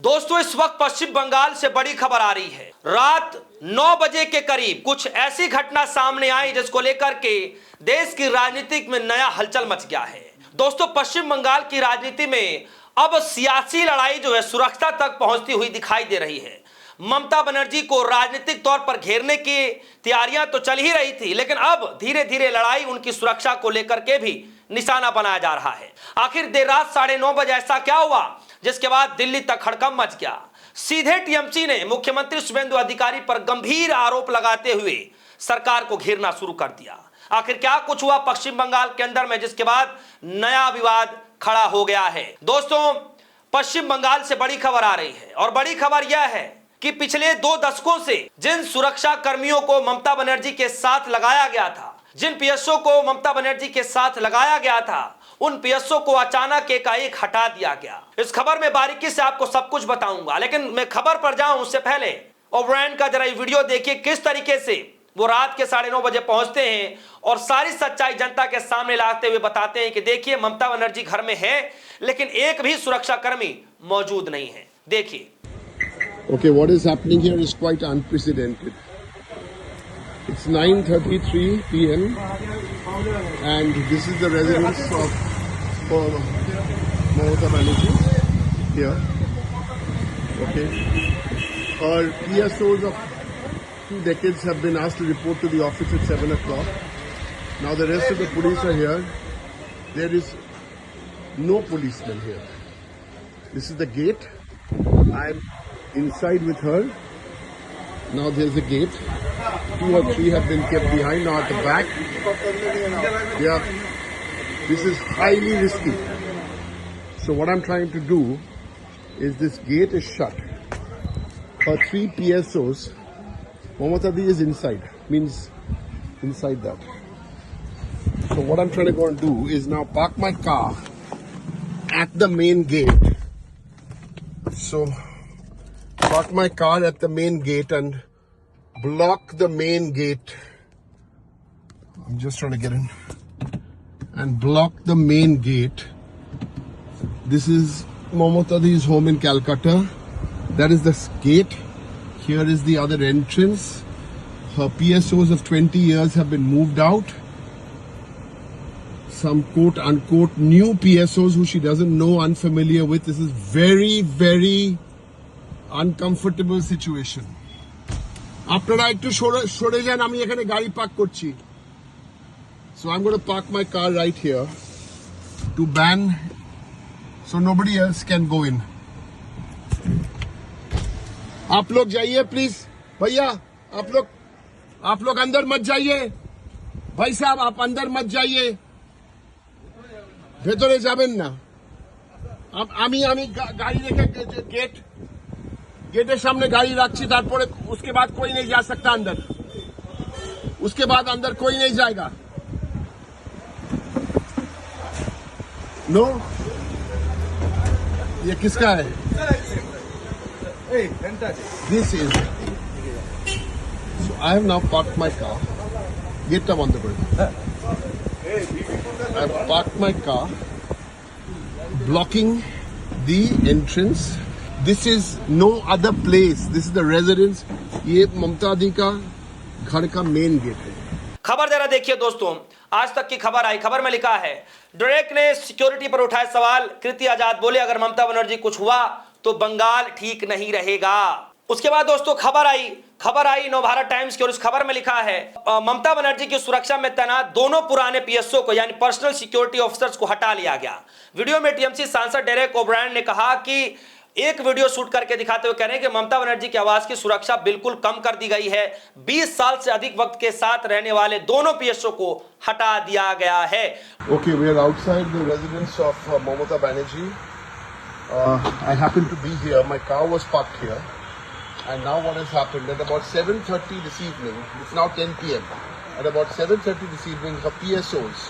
दोस्तों, इस वक्त पश्चिम बंगाल से बड़ी खबर आ रही है। रात 9 बजे के करीब कुछ ऐसी घटना सामने आई जिसको लेकर के देश की राजनीति में नया हलचल मच गया है। दोस्तों, पश्चिम बंगाल की राजनीति में अब सियासी लड़ाई जो है सुरक्षा तक पहुंचती हुई दिखाई दे रही है। ममता बनर्जी को राजनीतिक तौर पर घेरने की तैयारियां तो चल ही रही थी, लेकिन अब धीरे धीरे लड़ाई उनकी सुरक्षा को लेकर के भी निशाना बनाया जा रहा है। आखिर देर रात 9:30 बजे ऐसा क्या हुआ जिसके बाद दिल्ली तक हड़कंप मच गया। सीधे टीएमसी ने मुख्यमंत्री शुभेंदु अधिकारी पर गंभीर आरोप लगाते हुए सरकार को घेरना शुरू कर दिया। आखिर क्या कुछ हुआ पश्चिम बंगाल के अंदर में जिसके बाद नया विवाद खड़ा हो गया है। दोस्तों, पश्चिम बंगाल से बड़ी खबर आ रही है और बड़ी खबर यह है कि पिछले 2 दशकों से जिन सुरक्षा कर्मियों को ममता बनर्जी के साथ लगाया गया था, जिन पीएसओ को ममता बनर्जी के साथ लगाया गया था, उन पीएसओ को अचानक एकाएक हटा दिया गया। इस खबर में बारीकी से आपको सब कुछ बताऊंगा, लेकिन मैं खबर पर जाऊं उससे पहले ओब्रायन का जरा वीडियो देखिए, किस तरीके से वो रात के 9:30 बजे पहुंचते हैं और सारी सच्चाई जनता के सामने लाते हुए बताते हैं कि देखिए ममता बनर्जी घर में है, लेकिन एक भी सुरक्षा कर्मी मौजूद नहीं है। देखिए। Okay, what is happening here is quite unprecedented. It's 9:33 p.m. and this is the residence of Mamata Banerjee here. Okay, her PSOs of 2 decades have been asked to report to the office at 7 o'clock. Now the rest of the police are here. There is no policeman here. This is the gate. I'm inside with her. Now there's a gate. 2 or 3 have been kept behind. Now at the back. Yeah. This is highly risky. So what I'm trying to do is this gate is shut. Her 3 PSOs, Mamata Di is inside. Means inside that. So what I'm trying to go and do is now park my car at the main gate. So park my car at the main gate and block the main gate. I'm just trying to get in and block the main gate. This is Mamata Di's home in Calcutta. That is the gate. Here is the other entrance. Her PSOs of 20 years have been moved out. Some quote unquote new PSOs who she doesn't know, unfamiliar with. This is very uncomfortable situation. আপনারা একটু সরে যান, আমি এখানে গাড়ি park করছি। So I'm going to park my car right here to ban so nobody else can go in. आप लोग जाइए प्लीज भैया, आप लोग अंदर मत जाइए। भाई साहब आप अंदर मत जाइए, ভেতরে যাবেন না। আমি গাড়ি রেখে गेटेर सामने गाड़ी रखी, तारपरे उसके बाद कोई नहीं जा सकता अंदर। उसके बाद अंदर कोई नहीं जाएगा। नो, ये किसका है? This is. So I have now parked my car. Gate बंद कर। I have parked my car, blocking the entrance. This is no other place. This is the residence. ये ममता दी का घर का मेन गेट है। खबर जरा देखिए दोस्तों, आज तक की खबर आई। खबर में लिखा है, डायरेक्ट ने सिक्योरिटी पर उठाए सवाल। कृति आजाद बोले अगर ममता बनर्जी कुछ हुआ तो बंगाल ठीक नहीं रहेगा। उसके बाद दोस्तों खबर आई नवभारत टाइम्स की और इस खबर में लिखा है ममता बनर्जी की सुरक्षा में तैनात दोनों पुराने पीएसओ को यानी पर्सनल सिक्योरिटी ऑफिसर्स को हटा लिया गया। वीडियो में टीएमसी सांसद डेरेक ओब्रायन ने कहा कि एक वीडियो शूट करके दिखाते हुए कह रहे हैं कि ममता बनर्जी के आवास की सुरक्षा बिल्कुल कम कर दी गई है। 20 साल से अधिक वक्त के साथ रहने वाले दोनों पीएसओ को हटा दिया गया है। Okay, we are outside the residence of Mamata Banerjee. I happen to be here. My car was parked here. And now what has happened, at about 7:30 this evening, it's now 10 p.m. At about 7:30 this evening, her PSOs,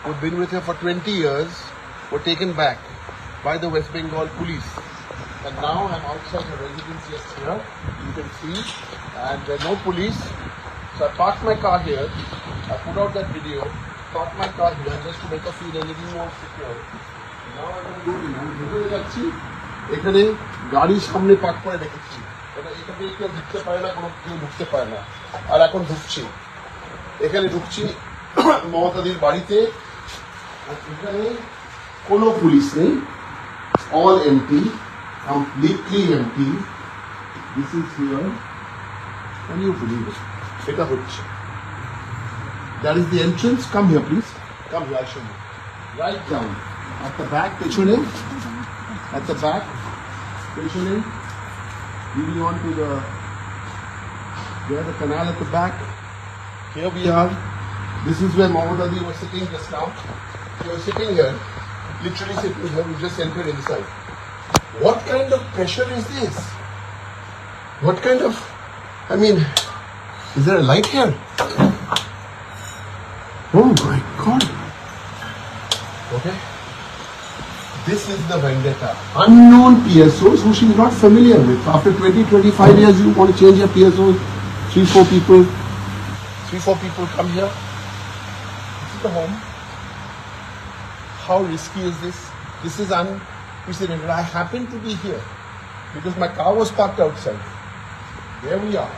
who've been with her for 20 years, were taken back by the West Bengal police. And now I'm outside the residence just here, you can see, and there are no police. So I parked my car here, I put out that video, parked my car here just to make her feel a little more secure. Now I'm going to go in, এখানে গাড়ির সামনে park করে রেখেছি, এটা এখানে কেউ ঢুকতে পারে না, কোনো কেউ ঢুকতে পারে না। আর এখন ঢুকছি, এখানে ঢুকছি মমতাদির বাড়িতে, আর এখানে কোনো পুলিশ নেই, all empty, completely empty. This is here, can you believe it? এটা হচ্ছে, that is the entrance. Come here please, come here, I show you. Right down at the back, পেছনে, at the back, পেছনে, leading on to the canal at the back. Here we are. This is where Mohammad Ali was sitting just now. He was sitting here, literally sitting here. We just entered inside. What kind of pressure is this? What kind of, I mean, is there a light here? Oh my God. Okay. This is the vendetta. Unknown PSOs who she's not familiar with. After 20-25 years, you want to change your PSOs. 3-4 people come here. This is the home. How risky is this? This is unprecedented. I happen to be here because my car was parked outside. There we are.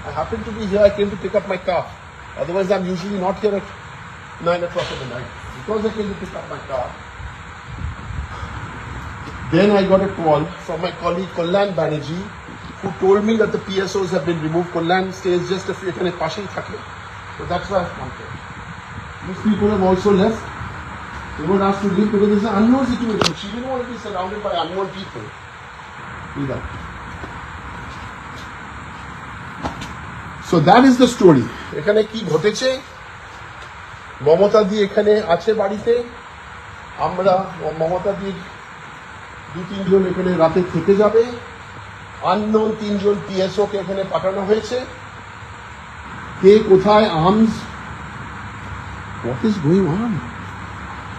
I happen to be here. I came to pick up my car. Otherwise, I'm usually not here at 9 o'clock in the night. Because I came to pick up my car. Then I got a call from my colleague Kalyan Banerjee, who told me that the PSOs have been removed. Kalyan stays just a few minutes. So that's why I've come here. These people have also left. They were asked to leave because it's an unknown situation. She didn't want to be surrounded by unknown people. Either. So that is the story. এখানে কি ঘটেছে? মমতা দি এখানে আছে বাড়িতে, আমরা মমতা দির 2-3 জন এখানে রাতে থেকে যাবে, আননোন 3 জন পিএসও কে এখানে পাঠানো হয়েছে। কে কোথায় arms? What is going on?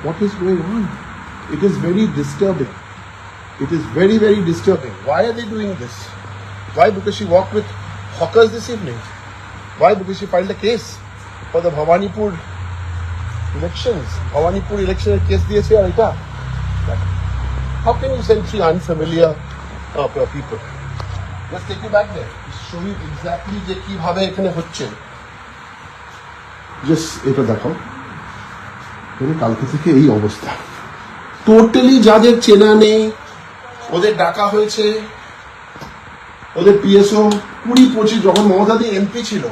What is going on? It is very disturbing. It is very, very disturbing. Why are they doing this? Why? Because she walked with hawkers this evening. Why? Because she filed a case for the Bhawanipur elections. Bhawanipur election case দিয়েছে আর এটা। How can you send 3 unfamiliar people? Let's take you back there. Show you exactly যে কিভাবে এখানে হচ্ছে। Just এটা দেখো। এখানে কালকে থেকে এই অবস্থা। টোটালি যাদের চেনা নেই, ওদের ডাকা হয়েছে, ওদের পিএসও 20-25 যখন মমতা দি এমপি ছিল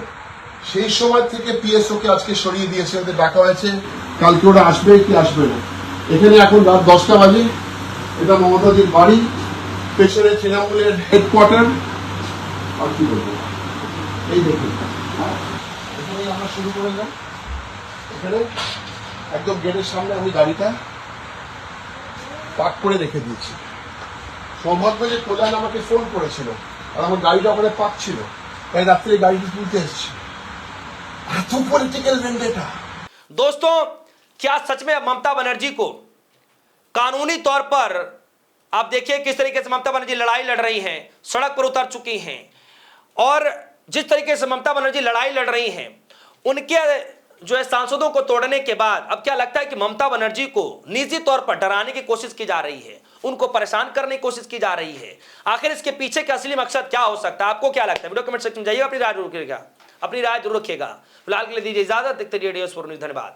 সেই সময় থেকে পিএসও কে আজকে সরিয়ে দিয়েছে, ওদের ডাকা হয়েছে। কালকে ওরা আসবে কি আসবে না। এখানে এখন রাত 10টা বাজে। এটা মমতাদির বাড়ি, পেছনে তৃণমূলের হেডকোয়ার্টার। আর কি বলবো, এই দেখুন এখানে আমরা শুরু করে দিলাম। এখানে একদম গেটের সামনে আমি গাড়িটা পার্ক করে রেখে দিয়েছি। সৌভাগ্য যে কল্যাণ আমাকে ফোন করেছিল আর আমার গাড়িটা ওখানে পার্ক ছিল, তাই রাত্রে গাড়িটি তুলতে এসেছি। এত পলিটিক্যাল ভেন্ডেটা। दोस्तों, क्या सच में ममता बनर्जी को कानूनी तौर पर आप देखिए किस तरीके से ममता बनर्जी लड़ाई लड़ रही हैं, सड़क पर उतर चुकी हैं, और जिस तरीके से ममता बनर्जी लड़ाई लड़ रही हैं, उनके जो है सांसदों को तोड़ने के बाद अब क्या लगता है कि ममता बनर्जी को निजी तौर पर डराने की कोशिश की जा रही है, उनको परेशान करने की कोशिश की जा रही है। आखिर इसके पीछे का असली मकसद क्या हो सकता है? आपको क्या लगता है? वीडियो कमेंट सेक्शन में जाइए, अपनी राय जरूर रखिएगा। फिलहाल के लिए दीजिए इजाजत। देखते रहिए न्यूज़। धन्यवाद।